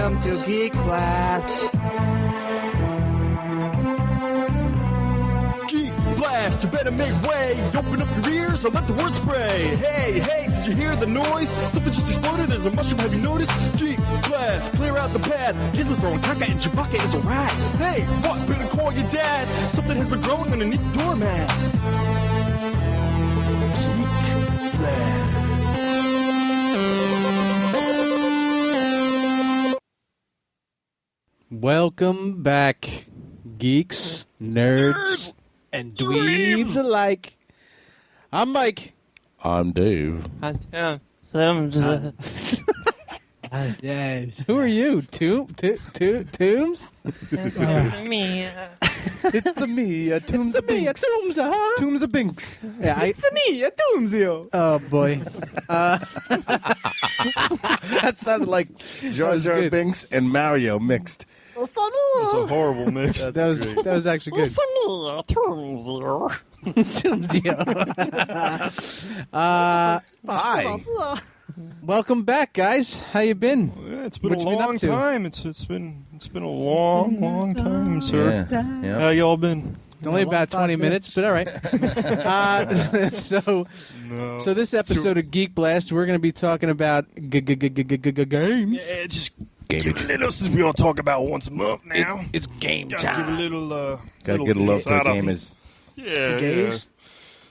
Welcome to Geek Blast. Geek Blast, you better make way. Open up your ears and let the word spray. Hey, hey, did you hear the noise? Something just exploded as a mushroom, have you noticed? Geek Blast, clear out the path. Gizmo's throwing caca and Chewbacca is a rat. Hey, what, better call your dad. Something has been growing underneath the doormat. Geek Blast. Welcome back, geeks, nerds, and dweebs alike. I'm Mike. I'm Dave. Who are you? Tombs? Me. It's a me, Tombs of Binks. Tombs of Binks. Yeah, It's me, Doomsio. oh boy. That sounded like Jar was Jar good. Binks and Mario mixed. That's a horrible mix. That was actually good. Hi. Welcome back, guys. How you been? Yeah, it's been What a you been up long to? time. It's been a long time, sir. Yeah. How y'all been? Only about 20 minutes, but all right. So this episode of Geek Blast, we're going to be talking about games. Yeah, just give a little, since we don't talk about once a month now. It's game Gotta give a little, Gotta get a love to the game is. Yeah. games?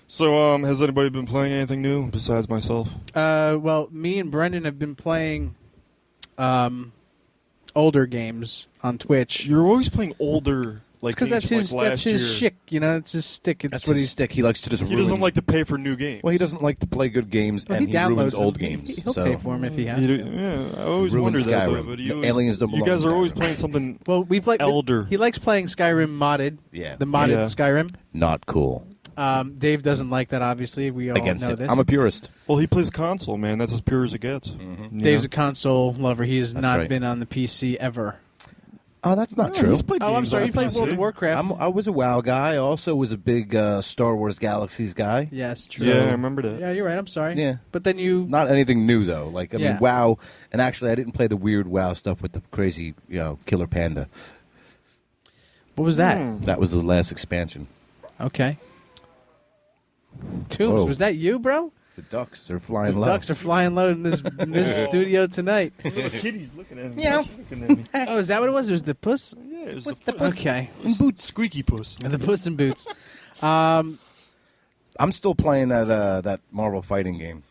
So, has anybody been playing anything new besides myself? Well, me and Brendan have been playing older games on Twitch. You're always playing older, like Because that's games his from, like, that's last his year. shtick, you know. That's his stick. It's That's what his he's. stick. He likes to just He ruin. doesn't like to pay for new games. Well, he doesn't like to play good games, Well, and he he ruins downloads old them. games. He'll so pay for him if he has You to. do- yeah, I always Ruined wondered that, though. Skyrim. But The you always, aliens don't you belong guys in are always Skyrim. playing something Well, we play. elder. He likes playing Skyrim modded. Yeah. The modded Yeah. Skyrim. not cool. Dave doesn't like that. Obviously, we all Against know it. this. I'm a purist. Well, he plays console, man. That's as pure as it gets. You Dave's know? a console lover. He has That's not right. been on the PC ever. Oh, that's not Yeah, true. he's played Oh, I'm games sorry. on He played PC. World of Warcraft. I was a WoW guy. I also was a big Star Wars Galaxies guy. Yes, true. Yeah, I remember that. Yeah, you're right. I'm sorry. Yeah. But then you. Not anything new though. Like I Yeah. mean, WoW, and actually, I didn't play the weird WoW stuff with the crazy, killer panda. What was that? That was the last expansion. Okay. Tombs, Whoa. was that you, bro? The ducks are flying The low. ducks are flying low in this studio tonight. Little kitty's looking at me. Yeah. Looking at me. Oh, is that what it was? It was the puss? Yeah, it was What's the the puss. Okay. in boots. Squeaky puss. The puss in boots. I'm still playing that Marvel fighting game.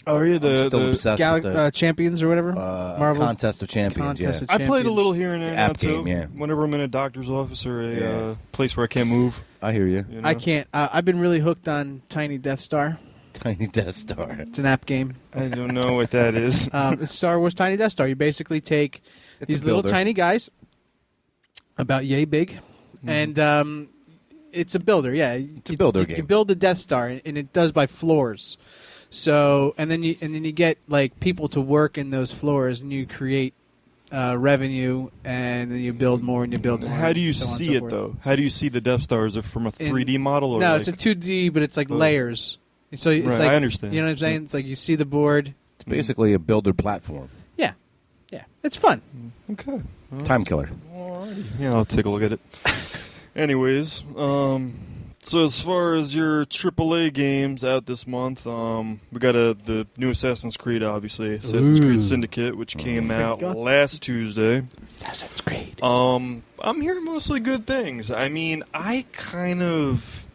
Oh, yeah, I'm still obsessed with the Champions or whatever? Marvel Contest of Champions. Contest Yeah. of I played a Champions. little here and there The now, app too. game, yeah. Whenever I'm in a doctor's office or a Yeah. place where I can't move. I hear you. You know? I can't. I've been really hooked on Tiny Death Star. Tiny Death Star. It's an app game. I don't know what that is. It's Star Wars Tiny Death Star. You basically take It's these a little builder. tiny guys, about yay big, and it's a builder. Yeah, it's a builder you game. build the Death Star, and it does by floors. So, and then you get like people to work in those floors, and you create revenue, and then you build more and you build more. How do you and so on and see so it, forth. though? How do you see the Death Star? Is it from a 3D model? Or No, like, it's a 2D, but it's like Oh. layers. So it's Right, like, I understand. You know what I'm saying? It's like you see the board. It's basically a builder platform. Yeah, it's fun. Okay. Time killer. Yeah, I'll take a look at it. Anyways, so as far as your AAA games out this month, we got the new Assassin's Creed, obviously, Assassin's Creed Syndicate, which came out last Tuesday. Assassin's Creed. I'm hearing mostly good things. I mean, I kind of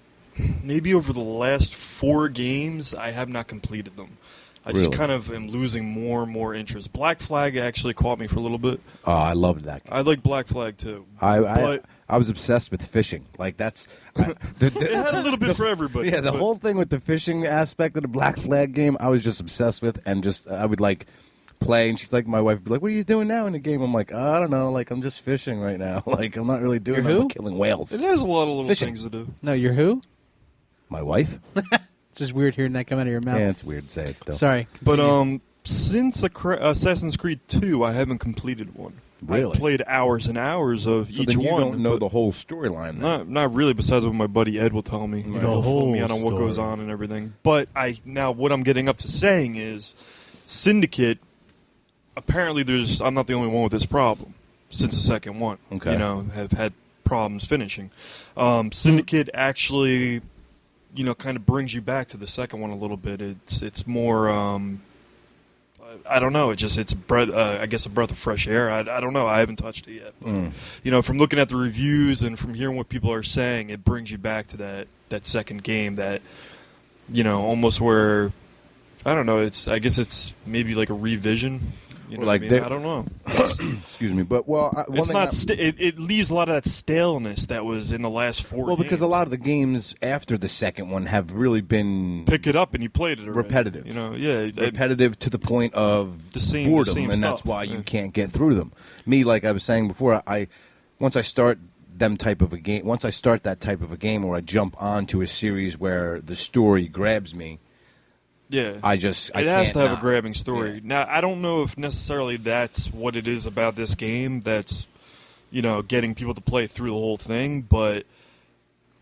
maybe over the last 4 games, I have not completed them. I just Really? kind of am losing more and more interest. Black Flag actually caught me for a little bit. Oh, I loved that game. I like Black Flag too. I was obsessed with fishing. Like that's It had a little bit for everybody. yeah. The but- whole thing with the fishing aspect of the Black Flag game, I was just obsessed with, and just I would like play, and she's like, my wife would be like, "What are you doing now in the game?" I'm like, I don't know. Like I'm just fishing right now. Like I'm not really doing. You're who? I'm killing whales. It has a lot of little Fishing. things to do. No, you're who? My wife? It's just weird hearing that come out of your mouth. Yeah, it's weird to say it still. Sorry. But continue. since Assassin's Creed 2, I haven't completed one. Really? I played hours and hours of So each then you one. don't know but the whole storyline. Then. Not really. Besides what my buddy Ed will tell me, The he'll fill me whole out on what goes story. on and everything. But now what I'm getting up to saying is, Syndicate. apparently I'm not the only one with this problem since the second one. Okay. Have had problems finishing. Syndicate actually, kind of brings you back to the second one a little bit. It's more, I don't know. It's a breath, I guess a breath of fresh air. I don't know. I haven't touched it yet. But, from looking at the reviews and from hearing what people are saying, it brings you back to that second game that, almost where, I don't know. I guess it's maybe like a revision. I don't know. Excuse me, but it's not. It leaves a lot of that staleness that was in the last four. Well, because games. a lot of the games after the second one have really been pick it up and you played it already. Repetitive. Repetitive to the point of the boredom, same and stuff. that's why you can't get through them. Me, like I was saying before, once I start that type of a game, or I jump onto a series where the story grabs me. Yeah, it has to have not. a grabbing story. Yeah. Now, I don't know if necessarily that's what it is about this game that's, getting people to play through the whole thing, but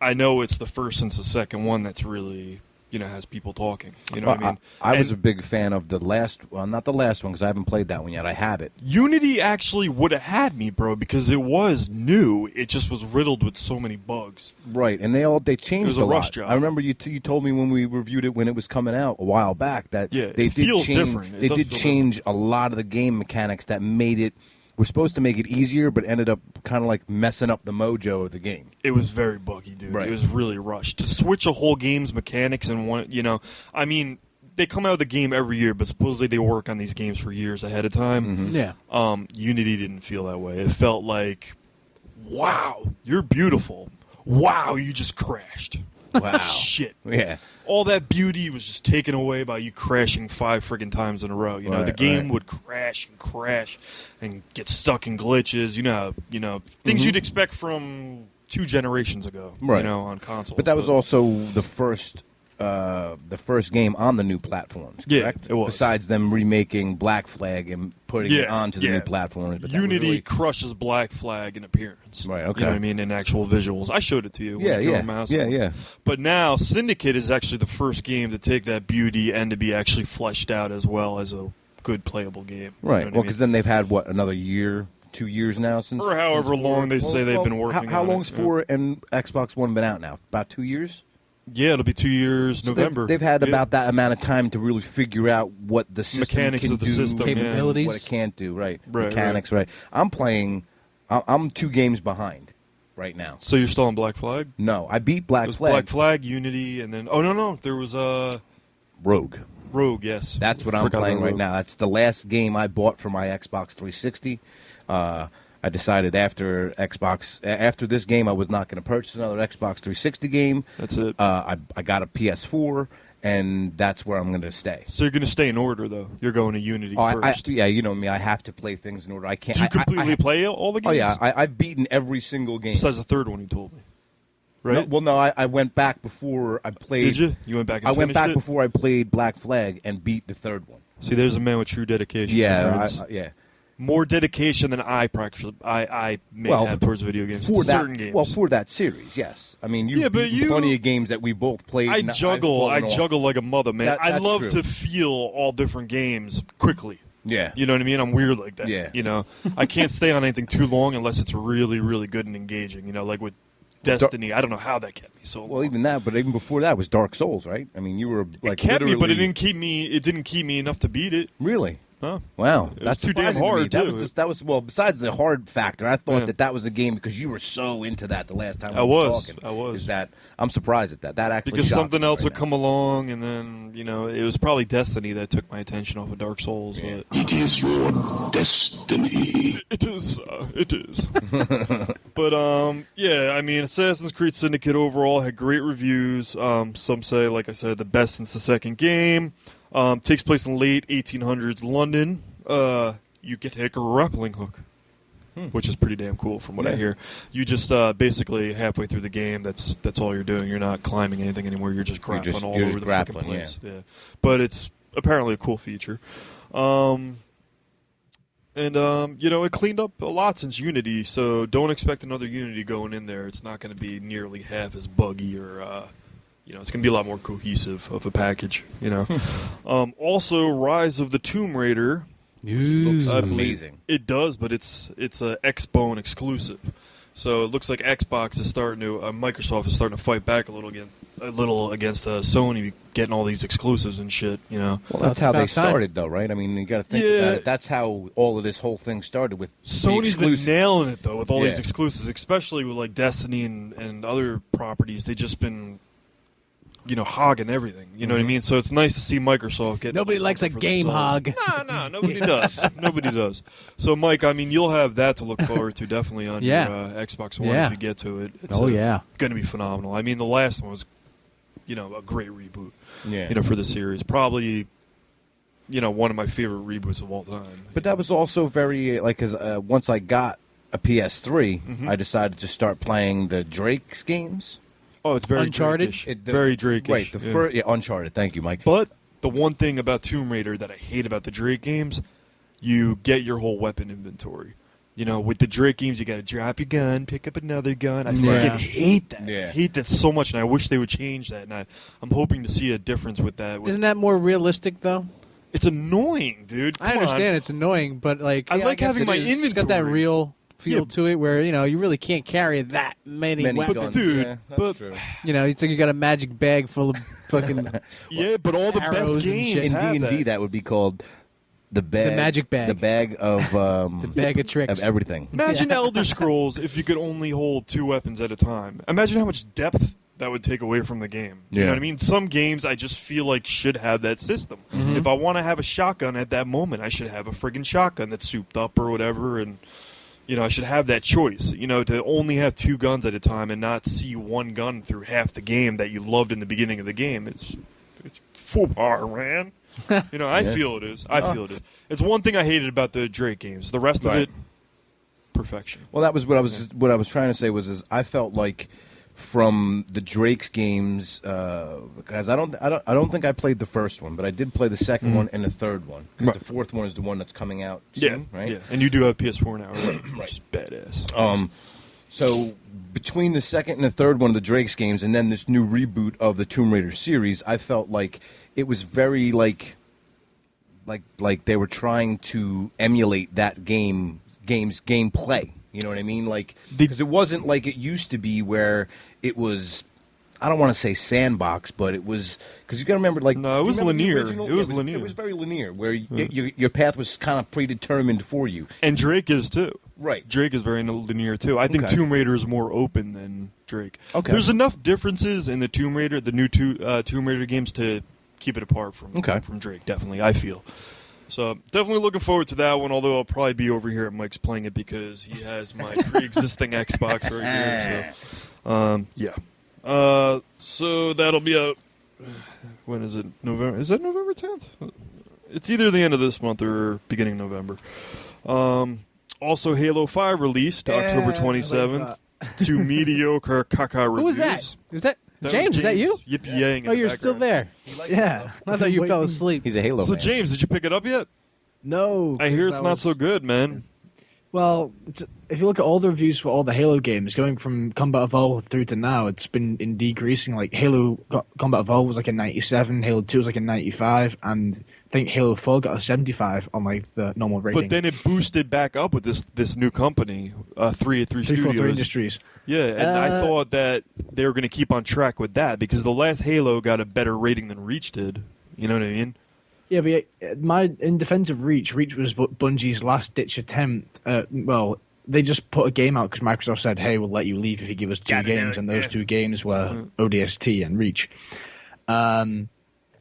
I know it's the first since the second one that's really, has people talking. You know what I mean? I was a big fan of not the last one because I haven't played that one yet. I have it. Unity actually would have had me, bro, because it was new. It just was riddled with so many bugs. Right, and they changed it was a lot. rush job. I remember you told me when we reviewed it when it was coming out a while back that they it did feels change, different. They did change a lot of the game mechanics that were supposed to make it easier, but ended up kind of like messing up the mojo of the game. It was very buggy, dude. Right. It was really rushed. To switch a whole game's mechanics and I mean, they come out of the game every year, but supposedly they work on these games for years ahead of time. Mm-hmm. Yeah. Unity didn't feel that way. It felt like, wow, you're beautiful. Wow, you just crashed. Wow. Shit. Yeah. All that beauty was just taken away by you crashing 5 friggin' times in a row. The game would crash and get stuck in glitches. Things you'd expect from 2 generations ago. Right. On consoles. But that was also the first game on the new platforms, correct? Yeah, it was. Besides them remaking Black Flag and putting it onto the new platforms. But Unity crushes Black Flag in appearance. Right, okay. You know what I mean? In actual visuals. I showed it to you. Yeah. But now, Syndicate is actually the first game to take that beauty and to be actually fleshed out as well as a good playable game. Right. You know Well, because then they've had, another year, 2 years now since... Or however long they say they've been working on it. How long's 4 and Xbox One been out now? About 2 years? Yeah, it'll be 2 years, So November. They've had about that amount of time to really figure out what the system Mechanics can of the do, system, capabilities, what it can't do. Right. Right. Mechanics. Right. I'm 2 games behind right now. So you're still on Black Flag? No, I beat Black It was Flag. Black Flag, Unity, and then... no. There was Rogue. Rogue, yes. That's what I'm playing right now. That's the last game I bought for my Xbox 360. I decided after this game I was not going to purchase another Xbox 360 game. That's it. I got a PS4, and that's where I'm going to stay. So you're going to stay in order, though. You're going to Unity first. You know me. I have to play things in order. I can't. Do you completely play all the games? Oh yeah, I've beaten every single game. Besides the third one, you told me. Right? No, I went back before I played. Did you? You went back and I went back it? before I played Black Flag and beat the third one. See, there's a man with true dedication. Yeah, yeah. More dedication than I may have towards video games. For certain games. Well, for that series, yes. I mean, plenty of games that we both played. I juggle like a mother, man. I love true. to feel all different games quickly. Yeah. You know what I mean? I'm weird like that. Yeah. I can't stay on anything too long unless it's really, really good and engaging. Like with Destiny, I don't know how that kept me so long. Well, even before that was Dark Souls, right? I mean, you were like it kept me, but it literally- didn't keep me enough to beat it. Really? Huh? Wow, It was that's too damn surprising to me. hard, That too. was besides the hard factor, I thought Yeah. that was a game because you were so into that the last time I we were was. talking. I was. Is that I'm surprised at that. That actually Because shocks something me else right would now. come along, and then it was probably Destiny that took my attention off of Dark Souls. Yeah. But It is your destiny. it is. It is. But yeah. I mean, Assassin's Creed Syndicate overall had great reviews. Some say, like I said, the best since the second game. Takes place in late 1800s London. You get to take a grappling hook, which is pretty damn cool from what I Yeah. hear. You just basically halfway through the game, that's all you're doing. You're not climbing anything anymore. You're just grappling just- all you're over just the fucking grappling, place. Yeah. But it's apparently a cool feature. It cleaned up a lot since Unity, so don't expect another Unity going in there. It's not going to be nearly half as buggy or, it's going to be a lot more cohesive of a package, Also, Rise of the Tomb Raider Looks I believe amazing. It does, but it's a Xbone exclusive. So it looks like Xbox is starting to Microsoft is starting to fight back a little against Sony getting all these exclusives and shit. You know, Well, that's it's how they about time. started, though, right? I mean, you got to think Yeah. about it. That's how all of this whole thing started with the Sony's been exclusive. nailing it though with all these Yeah. exclusives, especially with like Destiny and other properties. They just been hogging everything. You know what I mean? So it's nice to see Microsoft get Nobody likes a something for game themselves. hog. No, nobody does. Nobody does. So, Mike, I mean, you'll have that to look forward to definitely on Yeah. your Xbox One Yeah. if you get to it. It's Oh, yeah. going to be phenomenal. I mean, the last one was, a great reboot. Yeah. For the series, probably, one of my favorite reboots of all time. But that was also very, because once I got a PS3, Mm-hmm. I decided to start playing the Drake's games. Oh, it's very Uncharted? Drake-ish. Very Drake-ish. Right, yeah. Uncharted. Thank you, Mike. But the one thing about Tomb Raider that I hate about the Drake games, you get your whole weapon inventory. With the Drake games, you got to drop your gun, pick up another gun. I Yeah. fucking hate that. Yeah. I hate that so much, and I wish they would change that. And I'm hoping to see a difference with that. Isn't that more realistic, though? It's annoying, dude. I Come understand on. it's annoying, but like I Yeah, I like guess having it my is. inventory. it's got that real feel Yeah. to it where you really can't carry that many weapons. guns. dude, Yeah, that's but- true. It's like you got a magic bag full of fucking Yeah, but all the arrows best and games shit. In have D&D, that. that would be called the bag. The magic bag. The bag of the bag of tricks. of everything. Imagine Elder Scrolls if you could only hold 2 weapons at a time. Imagine how much depth that would take away from the game. You Yeah. know what I mean? Some games I just feel like should have that system. If I want to have a shotgun at that moment, I should have a friggin' shotgun that's souped up or whatever, and I should have that choice. To only have 2 guns at a time and not see one gun through half the game that you loved in the beginning of the game. It's full power, man. I feel it is. I feel it is. It's one thing I hated about the Drake games. The rest of Right. it, perfection. Well, that was what I was trying to say is I felt like from the Drake's games because I don't think I played the first one, but I did play the second one and the third one. 'Cause Right. The fourth one is the one that's coming out Yeah, soon, right? Yeah, and you do have PS4 now, right? Which is badass. So between the second and the third one of the Drake's games, and then this new reboot of the Tomb Raider series, I felt like it was very like they were trying to emulate that game's gameplay. You know what I mean? Like because it wasn't like it used to be where it was. I don't want to say sandbox, but it was because you got to remember, like No, it was you remember the linear. original? It was Yeah, linear. It was very linear, where your path was kind of predetermined for you. And Drake is too. Right. Drake is very linear too. I think Okay. Tomb Raider is more open than Drake. Okay. There's enough differences in the Tomb Raider, the new Tomb Raider games, to keep it apart from Drake. Definitely, I feel. So definitely looking forward to that one. Although I'll probably be over here at Mike's playing it because he has my pre-existing Xbox right here. So, yeah. So that'll be out. When is it? November? Is that November 10th? It's either the end of this month or beginning of November. Also, Halo 5 released October 27th to mediocre caca reviews. Who was that? Is that That James? was Is that you? Yippee-yaying. Oh, you're still there. Yeah. I thought you fell asleep. He's a Halo So man. James, did you pick it up yet? No. I hear 'cause it's not was- so good, man. Well, if you look at all the reviews for all the Halo games, going from Combat Evolved through to now, it's been in decreasing. Like Halo Combat Evolved was like a 97, Halo 2 was like a 95, and I think Halo 4 got a 75 on like the normal rating. But then it boosted back up with this new company, 383 343 Studios. Industries. Yeah, and I thought that they were going to keep on track with that because the last Halo got a better rating than Reach did. You know what I mean? Yeah, but in defense of Reach was Bungie's last ditch attempt. Well, they just put a game out because Microsoft said, "Hey, we'll let you leave if you give us 2 games," and those 2 games were ODST and Reach.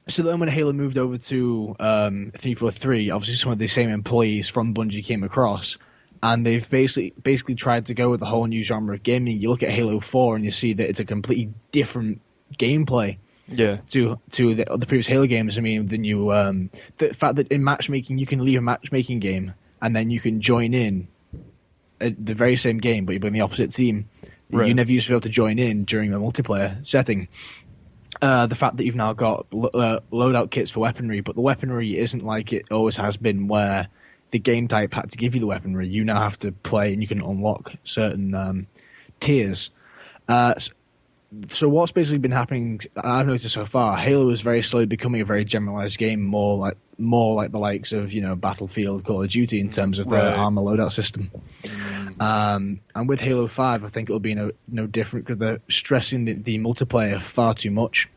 So then when Halo moved over to 343, obviously some of the same employees from Bungie came across, and they've basically tried to go with the whole new genre of gaming. You look at Halo 4 and you see that it's a completely different gameplay. Yeah. To the previous Halo games. I mean, the new the fact that in matchmaking you can leave a matchmaking game and then you can join in the very same game, but you're in the opposite team. Right. You never used to be able to join in during a multiplayer setting. The fact that you've now got loadout kits for weaponry, but the weaponry isn't like it always has been, where the game type had to give you the weaponry. You now have to play, and you can unlock certain tiers. So what's basically been happening, I've noticed so far, Halo is very slowly becoming a very generalized game, more like more like the likes of Battlefield, Call of Duty in terms of their armor loadout system. And with Halo 5, I think it'll be no different because they're stressing the multiplayer far too much.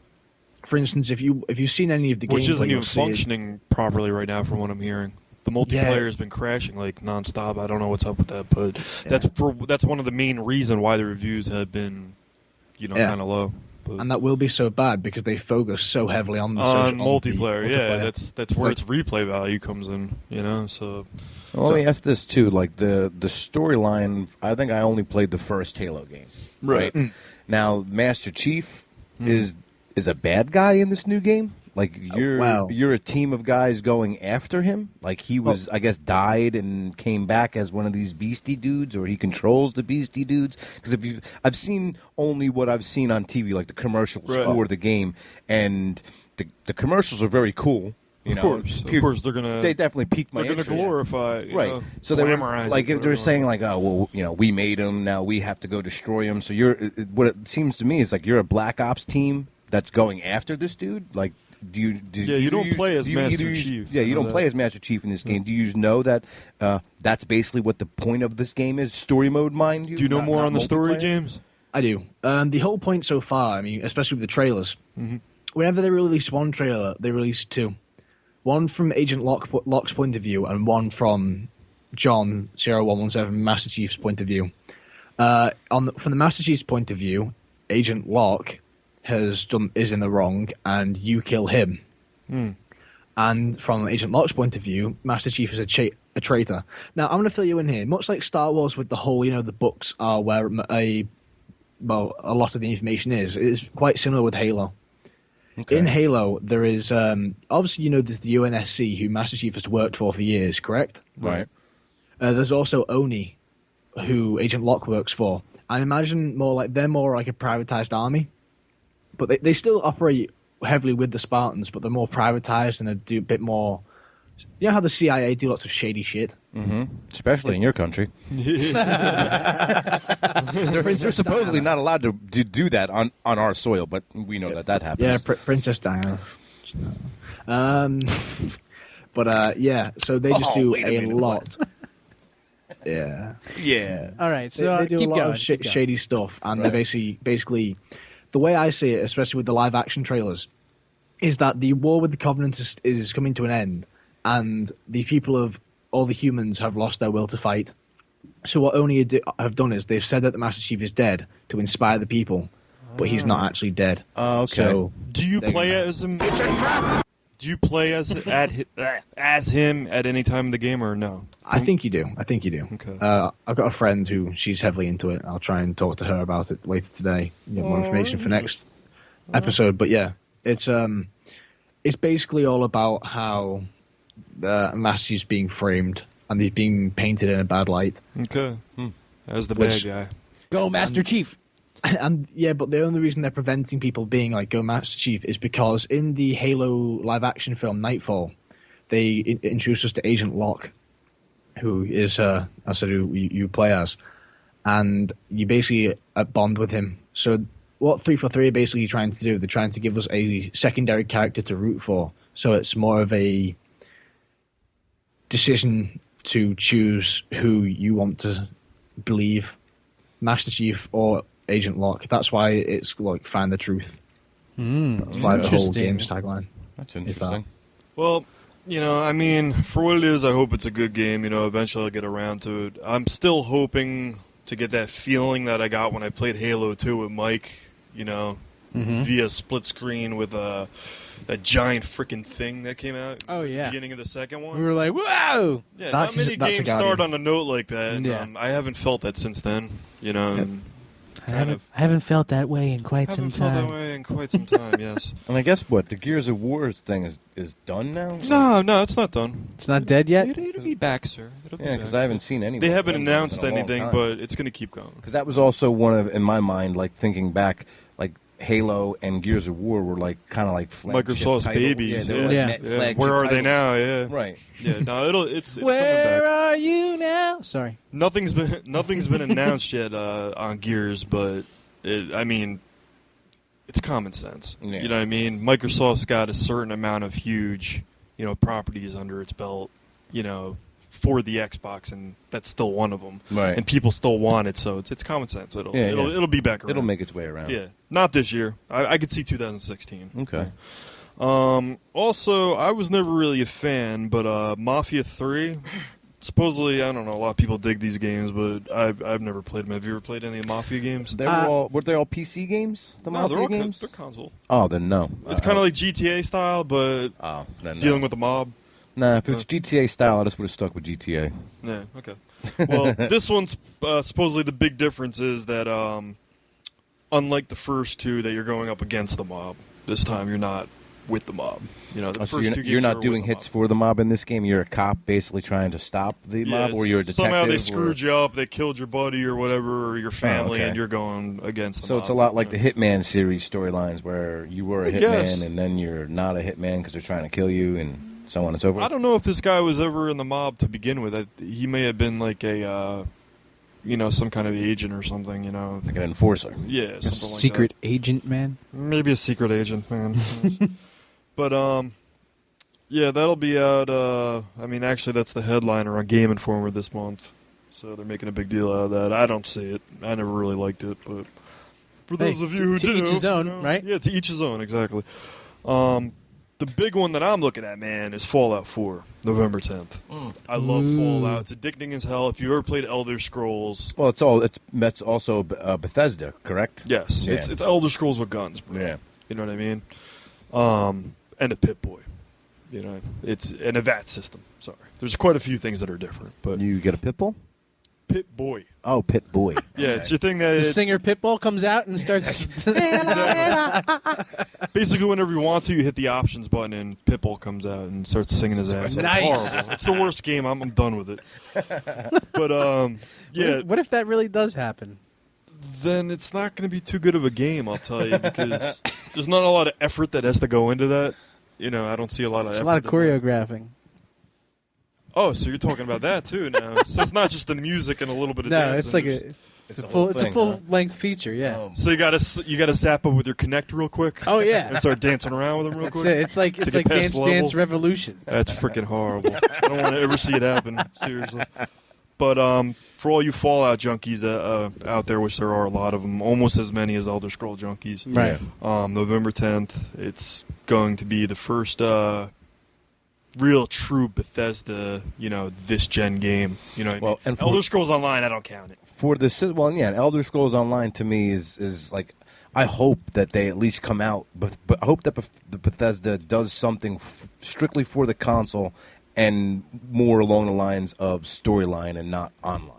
For instance, if you've seen any of the games, which isn't even functioning properly right now, from what I'm hearing. The multiplayer has been crashing like nonstop. I don't know what's up with that, but that's one of the main reasons why the reviews have been, kind of low. But and that will be so bad because they focus so heavily on the multiplayer. Yeah, that's where its replay value comes in. So. Well, let me ask this too: like the storyline. I think I only played the first Halo game. Right. Now, Master Chief is a bad guy in this new game. Like you're a team of guys going after him. Like he was, I guess, died and came back as one of these beastie dudes, or he controls the beastie dudes. Because I've seen only what I've seen on TV, like the commercials for the game, and the commercials are very cool. Of course, they definitely piqued my interest. They're gonna glorify, So they were like they're saying like, oh well, we made him, now we have to go destroy him. So what it seems to me is like you're a Black Ops team that's going after this dude. Like, you don't play as Master Chief. Yeah, you don't play as Master Chief in this game. Do you know that that's basically what the point of this game is? Story mode, mind you. Do you know more on the story, James? I do. The whole point so far, I mean, especially with the trailers, whenever they release one trailer, they release two. One from Agent Locke's point of view, and one from John 0117 Master Chief's point of view. From the Master Chief's point of view, Agent Locke is in the wrong, and you kill him. And from Agent Locke's point of view, Master Chief is a traitor. Now, I'm going to fill you in here. Much like Star Wars with the whole, the books are where a lot of the information is. It's quite similar with Halo. Okay. In Halo, there is, obviously, there's the UNSC, who Master Chief has worked for years, correct? Right. There's also ONI, who Agent Locke works for. I imagine they're more like a privatized army. But they still operate heavily with the Spartans, but they're more privatized and they do a bit more. You know how the CIA do lots of shady shit? Especially in your country. They're supposedly not allowed to do that on our soil, but we know that happens. Yeah, Princess Diana. So they just do a lot. Yeah. All right, so they do a lot of shady stuff, and they're basically the way I see it, especially with the live action trailers, is that the war with the Covenant is coming to an end, and the people of all the humans have lost their will to fight. So what Oni have done is they've said that the Master Chief is dead to inspire the people, but he's not actually dead. Oh, okay. So do you play as him? It's a trap! Do you play as him at any time in the game, or no? I think you do. Okay. I've got a friend who she's heavily into it. I'll try and talk to her about it later today. Get more information for next episode. But yeah, it's basically all about how Master Chief's being framed and he's being painted in a bad light. Okay. As the bad guy. Go Master Chief. And yeah, but the only reason they're preventing people being like Go Master Chief is because in the Halo live action film Nightfall, they introduced us to Agent Locke, who is who you play as, and you basically bond with him. So what 343 are basically trying to do, they're trying to give us a secondary character to root for. So it's more of a decision to choose who you want to believe, Master Chief or Agent Locke. That's why it's like find the truth. That's why the whole game's tagline. That's interesting. Well, I mean, for what it is, I hope it's a good game. Eventually I'll get around to it. I'm still hoping to get that feeling that I got when I played Halo 2 with Mike, via split screen with that giant freaking thing that came out at the beginning of the second one. We were like, whoa! Yeah, not many games start on a note like that. Yeah. I haven't felt that since then, and I haven't felt that way in quite some time. Yes. And I guess what? The Gears of War thing is done now? No, it's not done. It's not dead yet? It'll be back, sir. Yeah, because I haven't seen anything. They haven't announced anything, but it's going to keep going. Because that was also one of, in my mind, like thinking back, like Halo and Gears of War were like kind of like Microsoft's babies. Yeah. Where are they now? Yeah. Right. Yeah. No, it's Where coming back. are you now? Sorry. Nothing's been announced yet on Gears, but it's common sense. Yeah. You know what I mean? Microsoft's got a certain amount of huge properties under its belt, for the Xbox, and that's still one of them. Right. And people still want it, so it's common sense. It'll be back around. It'll make its way around. Yeah, not this year. I could see 2016. Okay. Also, I was never really a fan, but Mafia 3. Supposedly, I don't know. A lot of people dig these games, but I've never played them. Have you ever played any Mafia games? Were they all PC games? The No, Mafia they're all games? they're console. Oh, then no. It's kind of like GTA style, but then no. dealing with the mob. Nah, if it's GTA style, I just would have stuck with GTA. Yeah, okay. Well, this one's supposedly the big difference is that unlike the first two, that you're going up against the mob. This time, you're not with the mob. The So first two games you're not are doing with the hits mob. for the mob in this game. You're a cop, basically trying to stop the mob, or you're a detective. Somehow they screwed you up. They killed your buddy or whatever, or your family, okay. and you're going against the So mob. it's a lot like the Hitman series storylines, where you were a guess. hitman and then you're not a hitman because they're trying to kill you, and so on and so forth. I don't know if this guy was ever in the mob to begin with. He may have been like a, some kind of agent or something. Like an enforcer. Yeah, something Secret agent, man. like that. Maybe a secret agent, man. But yeah, that'll be out. Actually, that's the headliner on Game Informer this month. So they're making a big deal out of that. I don't see it. I never really liked it, but for those of you who to do, each his own, right? Yeah, to each his own, exactly. The big one that I'm looking at, man, is Fallout 4, November 10th. I love Fallout. It's addicting as hell. If you ever played Elder Scrolls, Well, that's also Bethesda, correct? yes, Yeah. it's Elder Scrolls with guns, bro. Yeah. You know what I mean? And a Pip-Boy. It's and a VAT system. Sorry, there's quite a few things that are different, but You get a pit bull? Pip-Boy. Oh, Pit Boy. Yeah, it's your thing that The singer Pitbull comes out and starts. basically whenever you want to, you hit the options button and Pitbull comes out and starts singing his ass. Nice. It's horrible. It's the worst game. I'm done with it. But yeah, What if that really does happen? then it's not going to be too good of a game, I'll tell you, because there's not a lot of effort that has to go into that. I don't see a lot of There's effort. a lot of choreographing. Oh, so you're talking about that too now. So it's not just the music and a little bit of No, dancing. it's like There's- it's a the whole thing, full length feature. Yeah. So you gotta zap up with your Connect real quick. Oh yeah. And start dancing around with them real It's, quick. it's like To get past Dance level. Dance Revolution. That's freaking horrible. I don't want to ever see it happen. Seriously. But for all you Fallout junkies out there, which there are a lot of them, almost as many as Elder Scroll junkies. Right. November 10th, it's going to be the first real true Bethesda, this gen game. You know what I mean? and Elder Scrolls Online, I don't count it. For this, Elder Scrolls Online to me is like, I hope that they at least come out, but I hope that the Bethesda does something strictly for the console and more along the lines of storyline and not online.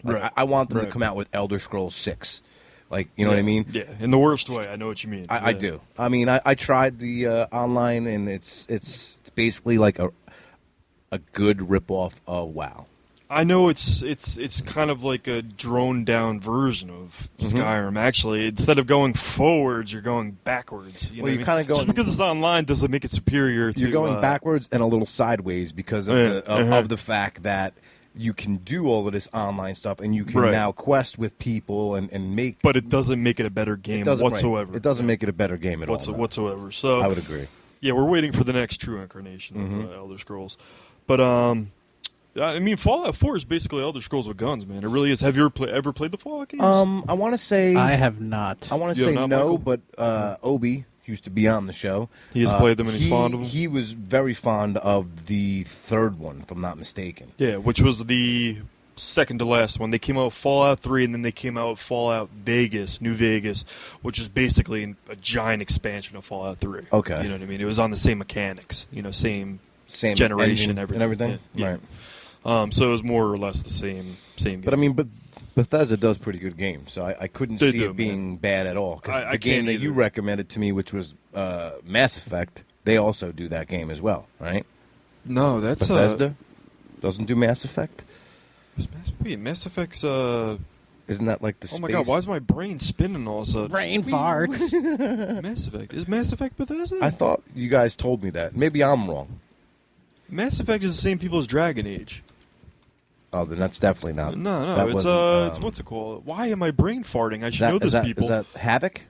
Like, Right. I want them to Right. come out with Elder Scrolls 6. Like, you know what I mean? Yeah, in the worst way. I know what you mean. I Yeah. do. I mean, I tried the online, and it's basically like a good ripoff of WoW. I know it's kind of like a droned down version of Skyrim. Actually, instead of going forwards, you're going backwards. You know Well, you're what I mean? kinda going- Just because it's online doesn't make it superior. You're to, going backwards and a little sideways because of, of the fact that you can do all of this online stuff, and you can Right. now quest with people and make. But it doesn't make it a better game it doesn't, right. whatsoever. It doesn't make it a better game at all. no. whatsoever. So I would agree. Yeah, we're waiting for the next true incarnation of Elder Scrolls. But I mean, Fallout 4 is basically Elder Scrolls with guns, man. It really is. Have you ever played the Fallout games? I want to say I have not. I want to You say have not, no, Michael? but Obi used to be on the show. He has played them and he's fond of them? He was very fond of the third one, if I'm not mistaken. Yeah, which was the second to last one. They came out with Fallout 3, and then they came out with Fallout Vegas, New Vegas, which is basically a giant expansion of Fallout 3. Okay. You know what I mean? It was on the same mechanics, same Same generation, engine everything. and everything. Yeah. Right. So it was more or less the same game. But I mean, Bethesda does pretty good games, so I couldn't They see do, it being bad at all. 'Cause I the game can't that either. you recommended to me, which was Mass Effect, they also do that game as well, right? no, that's Bethesda doesn't do Mass Effect. Mass Effect's. Isn't that like the Oh space? my god, why is my brain spinning all of a sudden? Brain farts. Mass Effect. Is Mass Effect Bethesda? I thought you guys told me that. Maybe I'm wrong. Mass Effect is the same people as Dragon Age. Oh, then that's definitely not. No, that it's wasn't, it's what's it called? Why am I brain farting? I should that- know this, is that, people. Is that Havoc?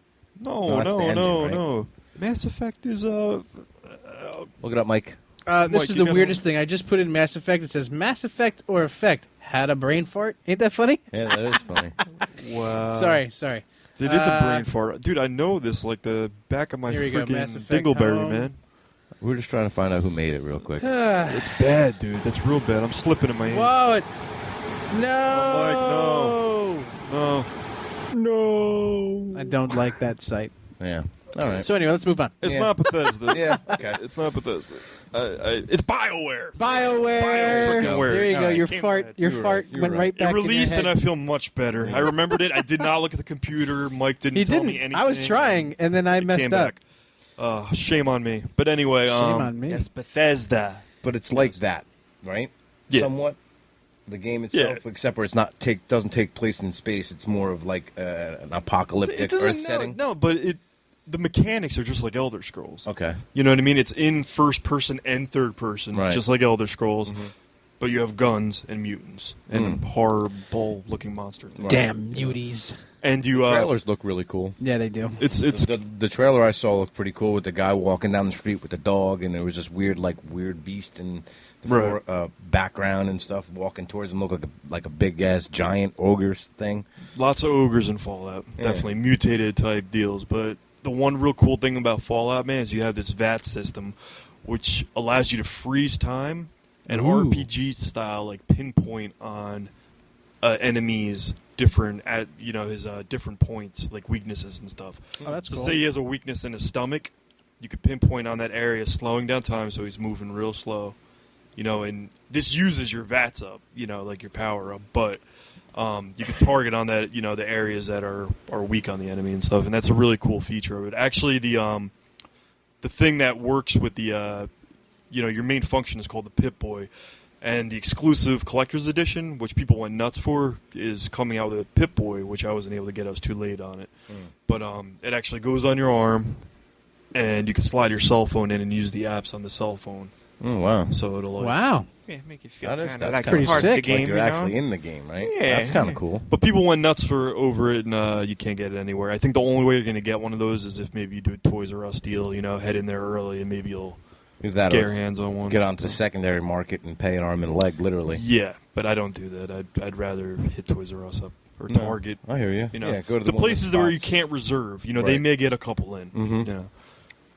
No, No, that's the ending, right? no. Mass Effect is Look it up, Mike. This Mike, is you the got weirdest thing. I just put in Mass Effect. It says Mass Effect or Effect had a brain fart. Ain't that funny? Yeah, that is funny. Wow. Sorry. It is a brain fart. Dude, I know this like the back of my Here we go, Mass freaking Effect dingleberry, home. man. We're just trying to find out who made it real quick. It's bad, dude. That's real bad. I'm slipping in my hand. Whoa! Oh, No! No. I don't like that site. Yeah. All right. So anyway, let's move on. It's Yeah. not Bethesda. Yeah. Okay. It's not Bethesda. It's BioWare. BioWare. BioWare. There you go. Alright. Your Came fart. back. Your You were fart right. You went were right right. back. It released in and your I head. feel much better. I remembered it. I did not look at the computer. Mike didn't He tell didn't. me anything. I was trying, and then I It messed came up. back. Shame on me. But anyway, Shame on me. It's Bethesda. But it's like that, right? Yeah. Somewhat. The game itself, Yeah. except for it's not doesn't take place in space. It's more of like an apocalyptic It Earth doesn't. setting. No, but the mechanics are just like Elder Scrolls. Okay. You know what I mean? It's in first person and third person, Right. just like Elder Scrolls. But you have guns and mutants and horrible looking monsters. Right. Damn muties. And you Trailers look really cool. Yeah, they do. it's The trailer I saw looked pretty cool with the guy walking down the street with the dog, and there was this weird beast in the Right. background and stuff walking towards him. Looked like a big ass giant ogre thing. lots of ogres in Fallout. Yeah. Definitely mutated type deals. But the one real cool thing about Fallout, man, is you have this VAT system, which allows you to freeze time and Ooh. RPG style like pinpoint on enemies different at his different points like weaknesses and stuff. Oh, that's So cool. say he has a weakness in his stomach, you could pinpoint on that area, slowing down time so he's moving real slow. And this uses your VATs up, like your power up, but you can target on that, the areas that are weak on the enemy and stuff, and that's a really cool feature of it. Actually, the thing that works with the, your main function is called the Pip-Boy, and the exclusive collector's edition, which people went nuts for, is coming out with a Pip-Boy, which I wasn't able to get. I was too late on it. But it actually goes on your arm, and you can slide your cell phone in and use the apps on the cell phone. Oh wow! So it'll Wow. make you feel That's kind of like pretty part of the sick. game. Like you're you know? actually in the game, right? Yeah. That's kind of cool. But people went nuts over it, and you can't get it anywhere. I think the only way you're going to get one of those is if maybe you do a Toys R Us deal, head in there early, and maybe you'll That get your hands on one. get onto the secondary market and pay an arm and a leg, literally. Yeah, but I don't do that. I'd rather hit Toys R Us up or No, Target. I hear you. You know, Yeah, go to the one of places where you spots. can't reserve. They Right. may get a couple in. Mhm.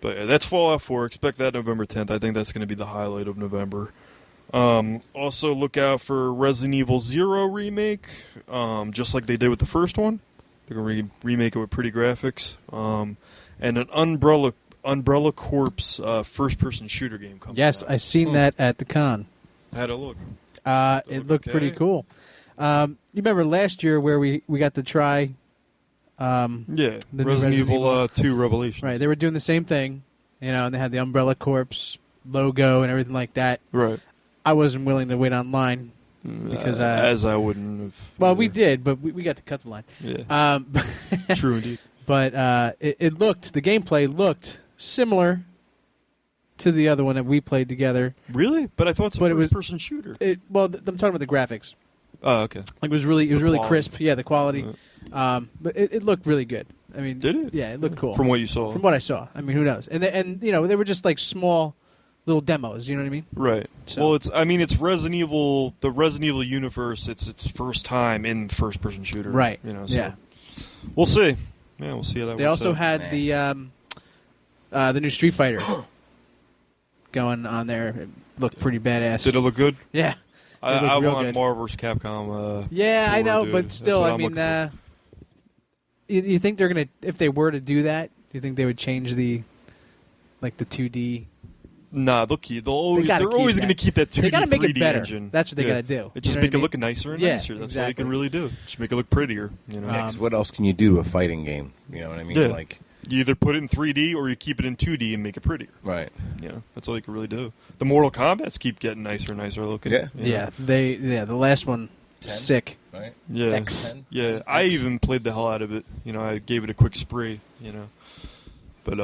But that's Fallout 4. Expect that November 10th. I think that's going to be the highlight of November. Also, look out for Resident Evil 0 remake, just like they did with the first one. They're going to remake it with pretty graphics. And an Umbrella Corps first-person shooter game coming Yes, out. I seen that at the con. How'd it look? It looked pretty okay? cool. You remember last year where we got to try? Yeah, The new Resident Evil Evil. 2 Revelation. Right, they were doing the same thing, and they had the Umbrella Corps logo and everything like that. Right. I wasn't willing to wait online because as I wouldn't have. well, we did, but we got to cut the line. Yeah. True indeed. But the gameplay looked similar to the other one that we played together. Really? But I thought it's a But it was- first-person shooter. I'm talking about the graphics. Oh, okay. Like it was really quality. crisp. Yeah, the quality. But it looked really good. I mean, Did it? Yeah, it looked cool. From what you saw. From what I saw. I mean, who knows? And they were just like small little demos. You know what I mean? Right. So- Well, it's Resident Evil, the Resident Evil universe. It's its first time in first-person shooter. Right. So Yeah. We'll see. Yeah, we'll see how that They works also out. had the new Street Fighter going on there. It looked pretty badass. Did it look good? Yeah. I looked real want good. Marvel vs. Capcom. Yeah, I tour, know, dude. but That's still, what I I'm mean, looking for. you think they're gonna, if they were to do that, do you think they would change the 2D? Nah, they're always gotta they're always keep going to that. keep that 2D They gotta make it 3D better. engine. That's what they Yeah. gotta do. It just You know make what I it look mean? nicer and Yeah, nicer. That's all you exactly. can really do. Just make it look prettier. Yeah, 'cause what else can you do to a fighting game? You know what I mean? Yeah. Like, You either put it in 3D or you keep it in 2D and make it prettier. right. That's all you can really do. The Mortal Kombats keep getting nicer and nicer looking. Yeah. you know? Yeah, the last one, 10? sick. Right. Yeah. X. Yeah. I even played the hell out of it. I gave it a quick spray, But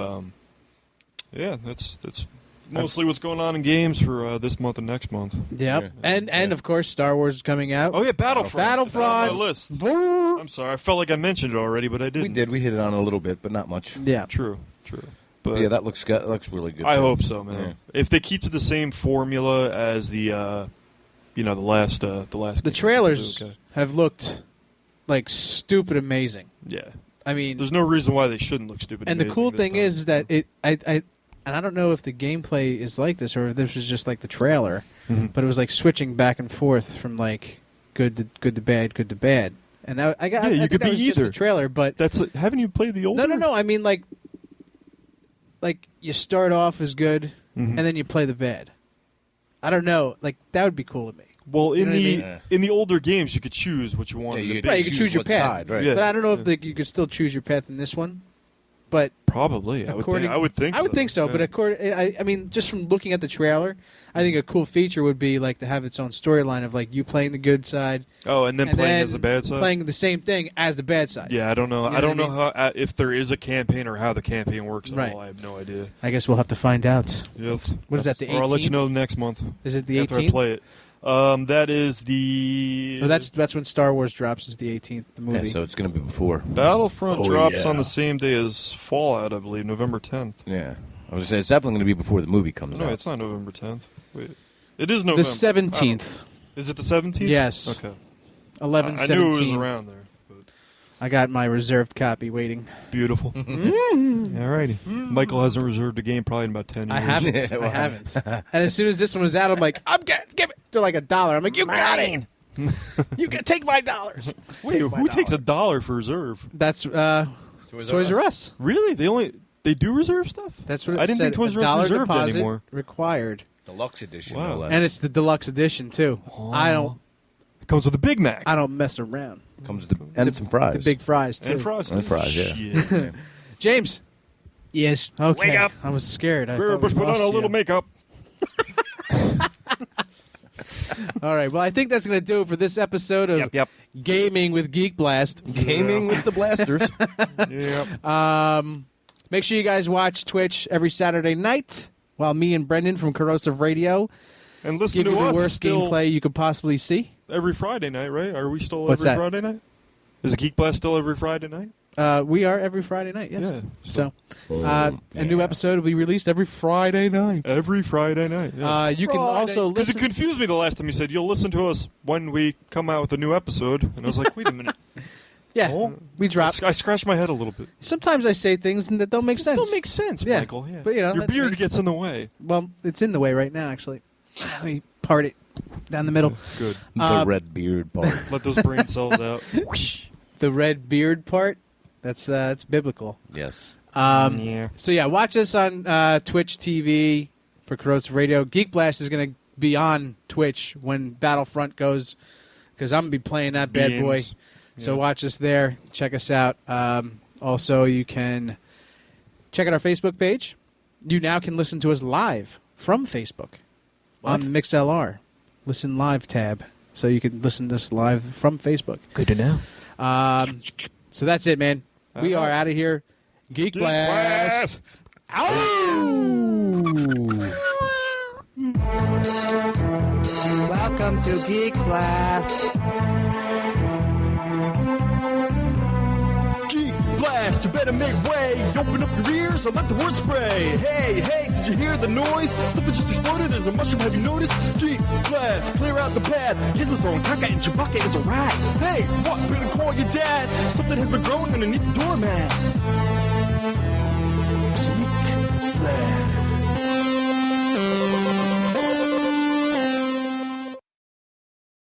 yeah, that's mostly what's going on in games for this month and next month. Yep. And of course, Star Wars is coming out. Oh yeah, Battlefront. Battlefront. It's on my list. Brrr. I'm sorry. I felt like I mentioned it already, but I didn't. We did. We hit it on a little bit, but not much. Yeah. True. But yeah, that looks really good. I too. hope so, man. Yeah. If they keep to the same formula as the last The game, trailers okay. have looked like stupid amazing. Yeah. I mean, There's no reason why they shouldn't look stupid. and the amazing cool this thing time. is that and I don't know if the gameplay is like this or if this was just like the trailer, but it was like switching back and forth from like good to bad, good to bad. And that, I you think could that be was just either. the trailer, but haven't you played the old? no. I mean, like you start off as good and then you play the bad. I don't know. Like that would be cool to me. Well, in know what I the mean? in the older games, you could choose what you wanted to be. Right, you can choose your what path. side, right? Yeah. But I don't know if you could still choose your path in this one. But Probably, I would think. I would think so. Yeah. But I mean, just from looking at the trailer, I think a cool feature would be like to have its own storyline of like you playing the good side, and then playing as the bad side. playing the same thing as the bad side. Yeah, I don't know. You know I don't what know I how if there is a campaign or how the campaign works at Right. all. I have no idea. I guess we'll have to find out. Yeah, What is that? The 18th? or I'll let you know next month. Is it the after 18th? I play it. That is the. Oh, that's when Star Wars drops. Is the 18th? The movie. Yeah, so it's going to be before. Battlefront Oh, drops yeah. on the same day as Fallout, I believe, November 10th. Yeah, I was going to say it's definitely going to be before the movie comes No, out. it's not November 10th. Wait, it is November. The 17th. Is it the 17th? Yes. Okay. 11, I 17. knew it was around there. But I got my reserved copy waiting. beautiful. Alrighty. Michael hasn't reserved a game probably in about 10 years. I haven't. Yeah, well, I haven't. And as soon as this one was out, I'm like, give it to like $1. I'm like, you got it. You can take my dollars. Wait, who takes $1 for reserve? That's Toys R Us. Really? They do reserve stuff? That's what it I didn't said. think Toys R $1 Us reserved deposit anymore. required. Deluxe edition, Wow. no less. And it's the deluxe edition too. It comes with a Big Mac. I don't mess around. comes with and some fries. The big fries too. And fries. And fries, yeah. Shit. James. Yes. Okay. Wake up. I was scared. I Vera thought we Bush put on lost a you. little makeup. All right. Well, I think that's going to do it for this episode of Yep. Gaming with Geek Blast. Gaming with the blasters. Yep. Make sure you guys watch Twitch every Saturday night while me and Brendan from Corrosive Radio And listen give you to the us worst still gameplay you could possibly see. every Friday night, right? Are we still What's every that? Friday night? Is Geek Blast still every Friday night? We are every Friday night, yes. Yeah. So, a new episode will be released every Friday night. Every Friday night. Yeah. You can also Because it listen. confused me the last time you said you'll listen to us when we come out with a new episode, and I was like, wait a minute. Yeah, we drop. I scratched my head a little bit. Sometimes I say things that don't make sense. Still makes sense, Yeah. Michael. Yeah. But, you know, your that's beard me. gets in the way. Well, it's in the way right now, actually. Let me part it down the middle. Good. The red beard part. Let those brain cells out. The red beard part, that's biblical. Yes. Yeah. So, yeah, watch us on Twitch TV for Corrosive Radio. Geek Blast is going to be on Twitch when Battlefront goes, because I'm going to be playing that bad boy. Beans. So Yeah. watch us there. Check us out. Also, you can check out our Facebook page. You now can listen to us live from Facebook on the MixLR. Listen Live tab. So you can listen to us live from Facebook. Good to know. So that's it, man. We are out of here. Geek Blast. Welcome to Geek Blast. Geek Blast, you better make way. Open up your ears and let the word spray. Hey, did you hear the noise? Something just exploded as a mushroom, have you noticed? Geek Blast, clear out the path. Gizmo's throwing caca and Chewbacca is a rat. Hey, what, better call your dad? Something has been growing underneath the doormat. Geek Blast.